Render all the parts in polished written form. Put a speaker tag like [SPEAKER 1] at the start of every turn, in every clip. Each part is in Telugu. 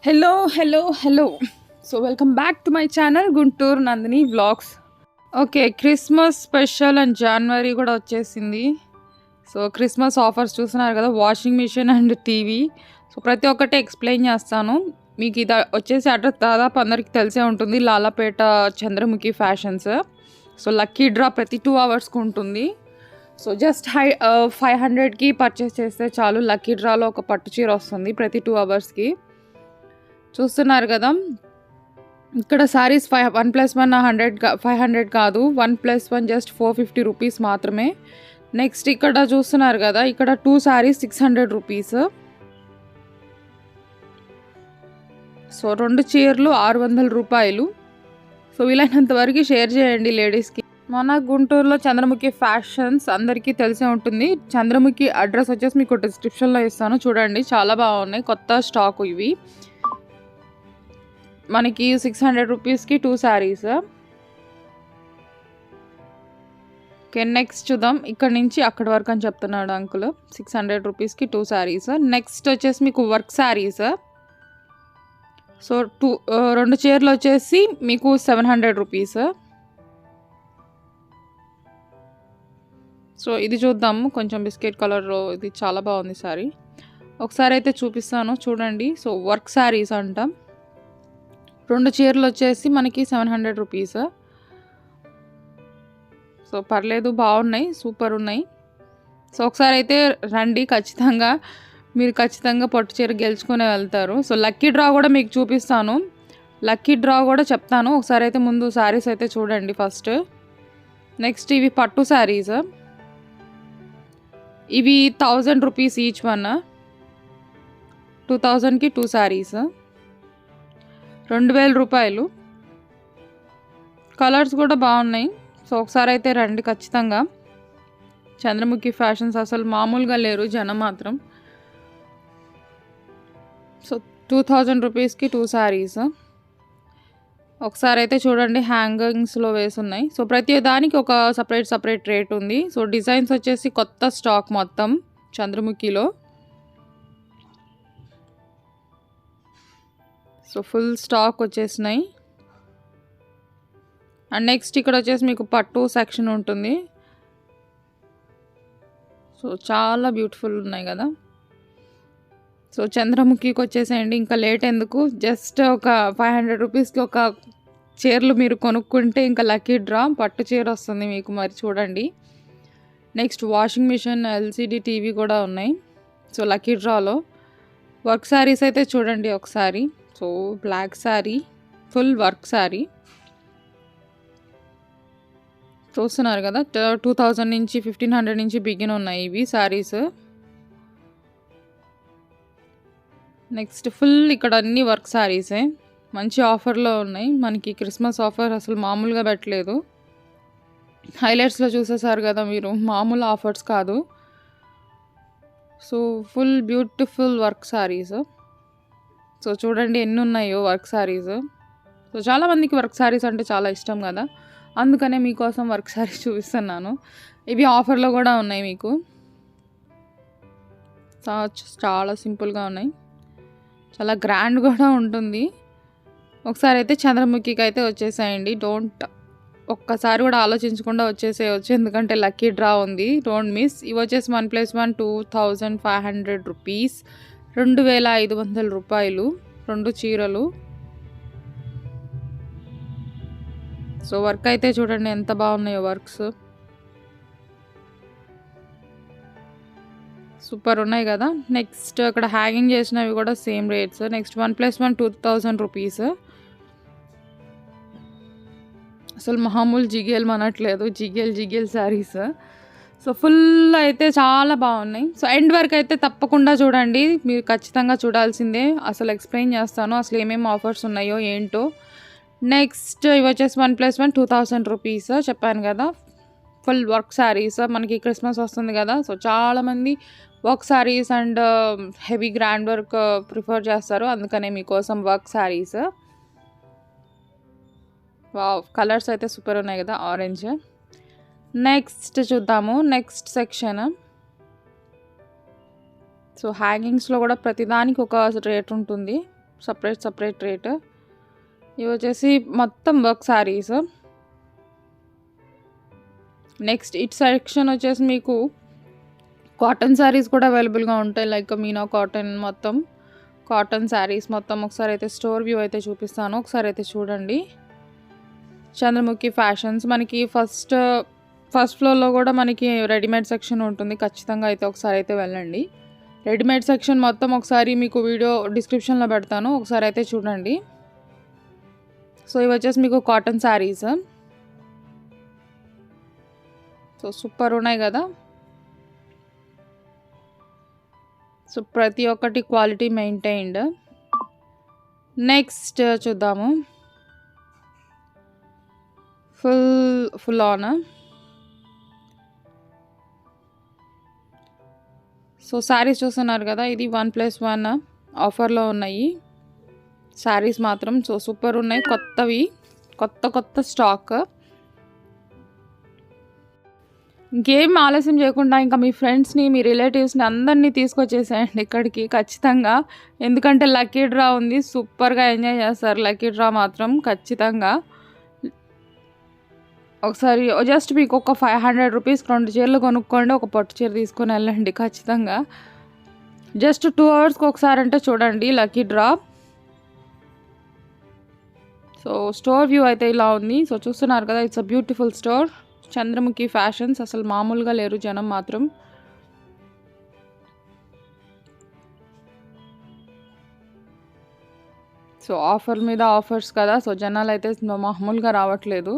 [SPEAKER 1] Hello. So welcome back to my channel Guntur Nandini vlogs. Okay, Christmas special and జనవరి కూడా వచ్చేసింది. సో క్రిస్మస్ ఆఫర్స్ చూస్తున్నారు కదా, washing machine and TV. So ప్రతి ఒక్కటి ఎక్స్ప్లెయిన్ చేస్తాను మీకు. ఇది వచ్చేసి అడ్రస్ దాదాపు అందరికీ తెలిసే ఉంటుంది, Lalapet Chandramukhi fashions. So lucky draw ప్రతి 2 అవర్స్కి ఉంటుంది. సో జస్ట్ 500కి పర్చేస్ చేస్తే చాలు, లక్కీ డ్రాలో ఒక పట్టు చీర వస్తుంది ప్రతి 2 అవర్స్కి. చూస్తున్నారు కదా, ఇక్కడ సారీస్ 1+1 500 కాదు, 1+1 జస్ట్ 450 రూపీస్ మాత్రమే. నెక్స్ట్ ఇక్కడ చూస్తున్నారు కదా, ఇక్కడ 2 సారీస్ 600 రూపీస్. సో 2 చీరలు 600 రూపాయలు. సో వీలైనంత వరకు షేర్ చేయండి లేడీస్కి. మన గుంటూరులో చంద్రముఖి ఫ్యాషన్స్ అందరికీ తెలిసే ఉంటుంది. చంద్రముఖి అడ్రస్ వచ్చేసి మీకు డిస్క్రిప్షన్లో ఇస్తాను, చూడండి. చాలా బాగున్నాయి, కొత్త స్టాక్ ఇవి. మనకి 600 రూపీస్కి 2 శారీస్. ఓకే, నెక్స్ట్ చూద్దాం. ఇక్కడ నుంచి అక్కడి వరకు అని చెప్తున్నాడు అంకుల్. 600 రూపీస్కి 2 శారీస్. నెక్స్ట్ వచ్చేసి మీకు వర్క్ శారీస్. సో 2 చీరలు వచ్చేసి మీకు 700 రూపీస్. సో ఇది చూద్దాము, కొంచెం బిస్కెట్ కలర్లో. ఇది చాలా బాగుంది శారీ. ఒకసారి అయితే చూపిస్తాను, చూడండి. సో వర్క్ శారీస్ అంటాం. 2 చీరలు వచ్చేసి మనకి 700 రూపీస్. సో పర్లేదు, బాగున్నాయి, సూపర్ ఉన్నాయి. సో ఒకసారి అయితే రండి ఖచ్చితంగా, మీరు ఖచ్చితంగా పట్టు చీర గెలుచుకునే వెళ్తారు. సో లక్కీ డ్రా కూడా మీకు చూపిస్తాను, లక్కీ డ్రా కూడా చెప్తాను. ఒకసారి అయితే ముందు శారీస్ అయితే చూడండి ఫస్ట్. నెక్స్ట్ ఇవి పట్టు శారీస్. ఇవి 1000 రూపీస్ ఈచ్ వన్. 2000కి 2 శారీస్, 2000 రూపాయలు. కలర్స్ కూడా బాగున్నాయి. సో ఒకసారి అయితే రండి ఖచ్చితంగా. చంద్రముఖి ఫ్యాషన్స్ అసలు మామూలుగా లేరు జనం మాత్రం. సో 2000 రూపీస్కి 2 శారీస్. ఒకసారి అయితే చూడండి, హ్యాంగింగ్స్లో వేసున్నాయి. సో ప్రతి దానికి ఒక సపరేట్ రేట్ ఉంది. సో డిజైన్స్ వచ్చేసి కొత్త స్టాక్ మొత్తం చంద్రముఖిలో. సో ఫుల్ స్టాక్ వచ్చేసినాయి. అండ్ నెక్స్ట్ ఇక్కడ వచ్చేసి మీకు పట్టు సెక్షన్ ఉంటుంది. సో చాలా బ్యూటిఫుల్ ఉన్నాయి కదా. సో చంద్రముఖికి వచ్చేసేయండి, ఇంకా లేట్ ఎందుకు. జస్ట్ ఒక 500 రూపీస్కి ఒక చీరలు మీరు కొనుక్కుంటే ఇంకా లక్కీ డ్రా పట్టు చీర వస్తుంది మీకు. మరి చూడండి. Next washing machine, LCD TV కూడా ఉన్నాయి. సో లక్కీ డ్రాలో వర్క్ శారీస్ అయితే చూడండి ఒకసారి. So black sari, full work sari. చూస్తున్నారు కదా, 2000 నుంచి 1500 నుంచి బిగిన్ ఉన్నాయి ఇవి శారీస్. నెక్స్ట్ ఫుల్ ఇక్కడ అన్ని వర్క్ శారీసే, మంచి ఆఫర్లో ఉన్నాయి. మనకి క్రిస్మస్ ఆఫర్ అసలు మామూలుగా పెట్టలేదు. హైలైట్స్లో చూసేసారు కదా మీరు, మామూలు ఆఫర్స్ కాదు. So full beautiful work saris. So చూడండి ఎన్ని ఉన్నాయో వర్క్ శారీస్. సో చాలామందికి వర్క్ శారీస్ అంటే చాలా ఇష్టం కదా, అందుకనే మీకోసం వర్క్ శారీస్ చూపిస్తున్నాను. ఇవి ఆఫర్లో కూడా ఉన్నాయి మీకు. చాలా సింపుల్గా ఉన్నాయి, చాలా గ్రాండ్ కూడా ఉంటుంది. ఒకసారి అయితే చంద్రముఖికి అయితే వచ్చేసేయండి. ఒక్కసారి కూడా ఆలోచించకుండా వచ్చేసేయచ్చు, ఎందుకంటే లక్కీ డ్రా ఉంది. Don't miss. ఇవి వచ్చేసి 1+1 2500 రూపీస్, 2500 రూపాయలు 2 చీరలు. సో వర్క్ అయితే చూడండి ఎంత బాగున్నాయో వర్క్స్, సూపర్ ఉన్నాయి కదా. నెక్స్ట్ అక్కడ హ్యాంగింగ్ చేసినవి కూడా సేమ్ రేట్స్. Next 1+1 2000 rupees. అసలు మామూలు జిగేల్ అనట్లేదు, జిగేల్ శారీస్. సో ఫుల్ అయితే చాలా బాగున్నాయి. సో ఎండ్ వరకు అయితే తప్పకుండా చూడండి, మీరు ఖచ్చితంగా చూడాల్సిందే. అసలు ఎక్స్ప్లెయిన్ చేస్తాను అసలు ఏమేమి ఆఫర్స్ ఉన్నాయో ఏంటో. నెక్స్ట్ ఇవి వచ్చేసి 1+1 2000 రూపీస్ చెప్పాను కదా. ఫుల్ వర్క్ శారీస్, మనకి క్రిస్మస్ వస్తుంది కదా. సో చాలామంది work saris and heavy grand work prefer చేస్తారు, అందుకనే మీకోసం వర్క్ శారీస్. వావ్, కలర్స్ అయితే సూపర్ ఉన్నాయి కదా, ఆరెంజ్. నెక్స్ట్ చూద్దాము, నెక్స్ట్ సెక్షన్. సో హ్యాంగింగ్స్లో కూడా ప్రతిదానికి ఒక రేట్ ఉంటుంది. Separate rate. ఇవి వచ్చేసి మొత్తం work saris. Next it section వచ్చేసి మీకు కాటన్ శారీస్ కూడా అవైలబుల్గా ఉంటాయి. లైక్ మీనా కాటన్, మొత్తం కాటన్ శారీస్ మొత్తం. ఒకసారి అయితే స్టోర్ వ్యూ అయితే చూపిస్తాను, ఒకసారి అయితే చూడండి. చంద్రముఖి ఫ్యాషన్స్ మనకి ఫస్ట్ ఫ్లోర్లో కూడా మనకి రెడీమేడ్ సెక్షన్ ఉంటుంది. ఖచ్చితంగా అయితే ఒకసారి అయితే వెళ్ళండి. రెడీమేడ్ సెక్షన్ మొత్తం ఒకసారి మీకు వీడియో డిస్క్రిప్షన్లో పెడతాను, ఒకసారి అయితే చూడండి. సో ఇవి వచ్చేసి మీకు కాటన్ శారీస్. సో సూపర్ ఉన్నాయి కదా. సో ప్రతి ఒక్కటి క్వాలిటీ మెయింటైన్డ్. నెక్స్ట్ చూద్దాము. Full on. సో శారీస్ చూస్తున్నారు కదా, ఇది 1+1 ఆఫర్లో ఉన్నాయి శారీస్ మాత్రం. సో సూపర్ ఉన్నాయి, కొత్తవి, కొత్త స్టాక్. ఇంకేం ఆలస్యం చేయకుండా ఇంకా మీ ఫ్రెండ్స్ని, మీ రిలేటివ్స్ని అందరినీ తీసుకొచ్చేసేయండి ఇక్కడికి ఖచ్చితంగా. ఎందుకంటే లక్కీ డ్రా ఉంది, సూపర్గా ఎంజాయ్ చేస్తారు లక్కీ డ్రా మాత్రం ఖచ్చితంగా. ఒకసారి జస్ట్ మీకు ఒక 500 రూపీస్ 2 చీరలు కొనుక్కోండి, ఒక పట్టు చీర తీసుకొని వెళ్ళండి ఖచ్చితంగా. జస్ట్ 2 అవర్స్కి ఒకసారి అంటే చూడండి lucky draw. So store view అయితే ఇలా ఉంది. సో చూస్తున్నారు కదా, it's a beautiful store. Chandramukhi fashions, అసలు మామూలుగా లేరు జనం మాత్రం. సో ఆఫర్ మీద ఆఫర్స్ కదా, సో జనాలు అయితే మామూలుగా రావట్లేదు.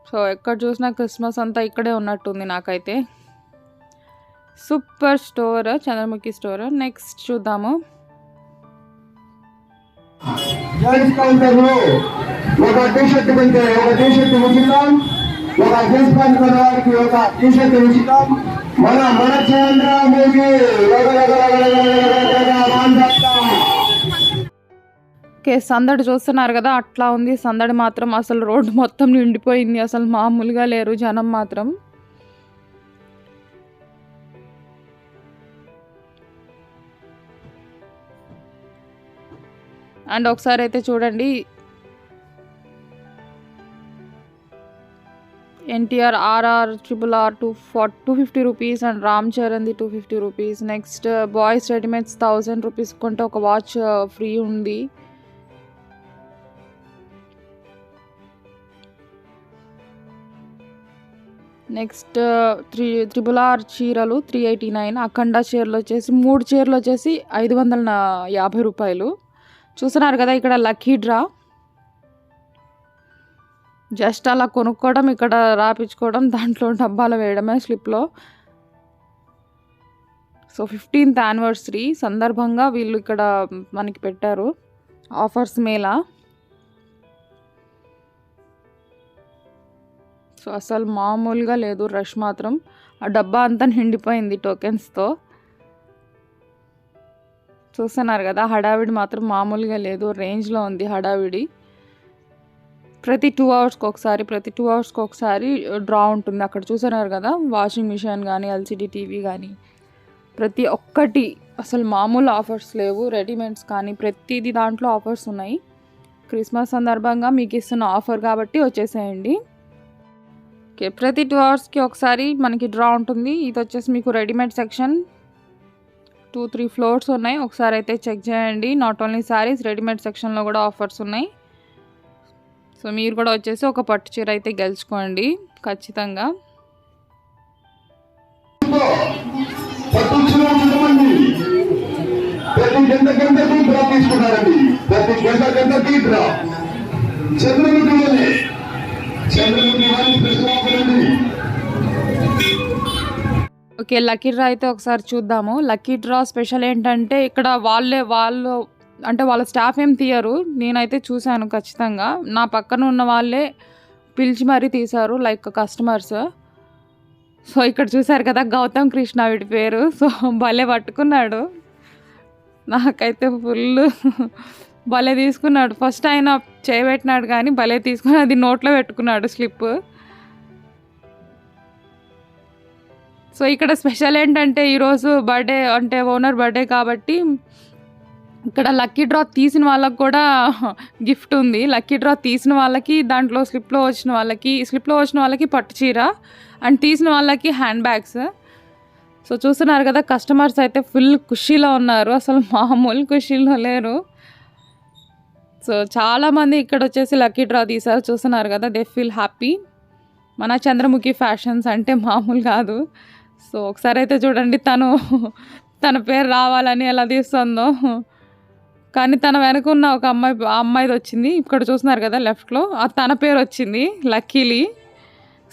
[SPEAKER 1] సో ఎక్కడ చూసినా క్రిస్మస్ అంతా ఇక్కడే ఉన్నట్టుంది నాకైతే. Super store, Chandramukhi store. Next చూద్దాము.
[SPEAKER 2] ఒక టీషర్ట్ కొంటే ఒక టీషర్ట్ ఉచితం, ఒక జీన్స్ ప్యాంట్ కొన్న వారికి ఒక టీషర్ట్ ఉచితం. మన చంద్రముఖి
[SPEAKER 1] ఓకే, సందడి చూస్తున్నారు కదా, అట్లా ఉంది సందడి మాత్రం. అసలు రోడ్డు మొత్తం నిండిపోయింది, అసలు మామూలుగా లేరు జనం మాత్రం. అండ్ ఒకసారి అయితే చూడండి, NTR RR RRR 250 rupees and Ram చరణ్ది 250 rupees. Next boys readymades 1000 rupees కొంటే ఒక వాచ్ ఫ్రీ ఉంది. నెక్స్ట్ RRR చీరలు 389. అఖండ చీరలు వచ్చేసి 3 చీరలు వచ్చేసి 550 రూపాయలు. చూస్తున్నారు కదా, ఇక్కడ లక్కీ డ్రా. జస్ట్ అలా కొనుక్కోవడం, ఇక్కడ రాపించుకోవడం, దాంట్లో డబ్బాలు వేయడమే స్లిప్లో. సో 15th యానివర్సరీ సందర్భంగా వీళ్ళు ఇక్కడ మనకి పెట్టారు ఆఫర్స్ మేళా. సో అసలు మామూలుగా లేదు రష్ మాత్రం. ఆ డబ్బా అంతా నిండిపోయింది టోకెన్స్తో. చూస్తున్నారు కదా, హడావిడి మాత్రం మామూలుగా లేదు, రేంజ్లో ఉంది హడావిడి. ప్రతి 2 అవర్స్కి ఒకసారి డ్రా ఉంటుంది. అక్కడ చూస్తున్నారు కదా, వాషింగ్ మిషన్ కానీ, LCD టీవీ కానీ, ప్రతి ఒక్కటి అసలు మామూలు ఆఫర్స్ లేవు. రెడీమేడ్స్ కానీ ప్రతిదీ దాంట్లో ఆఫర్స్ ఉన్నాయి. క్రిస్మస్ సందర్భంగా మీకు ఇస్తున్న ఆఫర్ కాబట్టి వచ్చేసేయండి. ఓకే, ప్రతి 2 అవర్స్కి ఒకసారి మనకి డ్రా ఉంటుంది. ఇది వచ్చేసి మీకు రెడీమేడ్ సెక్షన్ 2-3 ఫ్లోర్స్ ఉన్నాయి. ఒకసారి అయితే చెక్ చేయండి. నాట్ ఓన్లీ శారీస్, రెడీమేడ్ సెక్షన్లో కూడా ఆఫర్స్ ఉన్నాయి. సో మీరు కూడా వచ్చేసి ఒక పట్టు చీర అయితే గెలుచుకోండి ఖచ్చితంగా. ఓకే, లక్కీ డ్రా అయితే ఒకసారి చూద్దాము. లక్కీ డ్రా స్పెషల్ ఏంటంటే ఇక్కడ వాళ్ళు అంటే వాళ్ళ స్టాఫ్ ఏం తీయరు, నేనైతే చూశాను ఖచ్చితంగా. నా పక్కన ఉన్న వాళ్ళే పిలిచి మరీ తీశారు, లైక్ కస్టమర్స్. సో ఇక్కడ చూశారు కదా, గౌతమ్ కృష్ణ వీడి పేరు. సో భలే పట్టుకున్నాడు, నాకైతే ఫుల్ భలే తీసుకున్నాడు. ఫస్ట్ ఆయన చేయబెట్టినాడు కానీ భలే తీసుకుని అది నోట్లో పెట్టుకున్నాడు స్లిప్. సో ఇక్కడ స్పెషల్ ఏంటంటే ఈరోజు బర్త్డే, అంటే ఓనర్ బర్త్డే కాబట్టి ఇక్కడ లక్కీ డ్రా తీసిన వాళ్ళకి కూడా గిఫ్ట్ ఉంది. లక్కీ డ్రా తీసిన వాళ్ళకి దాంట్లో స్లిప్లో వచ్చిన వాళ్ళకి పట్టు చీర అండ్ తీసిన వాళ్ళకి హ్యాండ్ బ్యాగ్స్. సో చూస్తున్నారు కదా, కస్టమర్స్ అయితే ఫుల్ ఖుషీలో ఉన్నారు, అసలు మామూలు ఖుషీలో లేరు. సో చాలామంది ఇక్కడ వచ్చేసి లక్కీ డ్రా తీశారు, చూస్తున్నారు కదా, దే ఫీల్ హ్యాపీ. మన చంద్రముఖి ఫ్యాషన్స్ అంటే మామూలు కాదు. సో ఒకసారి అయితే చూడండి, తన పేరు రావాలని ఎలా తీస్తుందో. కానీ తన వెనకున్న ఒక అమ్మాయిది వచ్చింది, ఇక్కడ చూస్తున్నారు కదా లెఫ్ట్లో, తన పేరు వచ్చింది లక్కీలీ.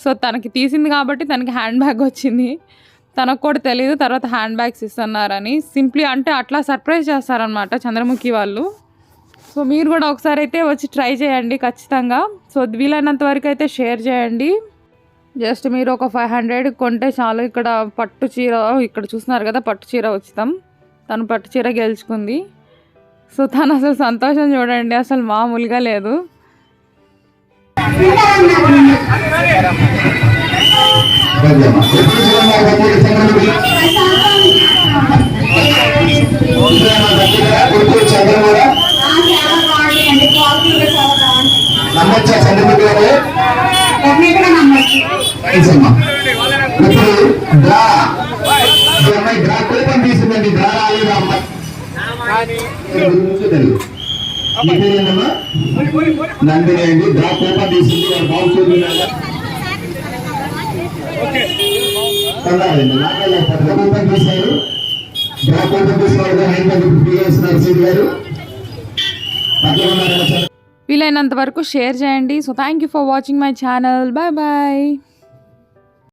[SPEAKER 1] సో తనకి తీసింది కాబట్టి తనకి హ్యాండ్ బ్యాగ్ వచ్చింది. తనకు కూడా తెలియదు తర్వాత హ్యాండ్ బ్యాగ్స్ ఇస్తున్నారని. సింప్లీ అంటే అట్లా సర్ప్రైజ్ చేస్తారనమాట చంద్రముఖి వాళ్ళు. సో మీరు కూడా ఒకసారి అయితే వచ్చి ట్రై చేయండి ఖచ్చితంగా. సో వీలైనంత వరకు అయితే షేర్ చేయండి. జస్ట్ మీరు ఒక 500 కొంటే చాలు. ఇక్కడ పట్టు చీర, ఇక్కడ చూస్తున్నారు కదా పట్టు చీర ఉచితం. తను పట్టు చీర గెలుచుకుంది. సో తను అసలు సంతోషం చూడండి, అసలు మామూలుగా లేదు.
[SPEAKER 2] తీసిందండి, డ్రా రాలేదు అమ్మాయి. నందిని అండి, డ్రా కూపన్ తీసింది. బాగు చూపించాలి, కూపన్ తీశారు. డ్రా కూపన్ తీసిన సీట్ గారు
[SPEAKER 1] వీలైనంత వరకు షేర్ చేయండి. So thank you for watching my channel. Bye bye.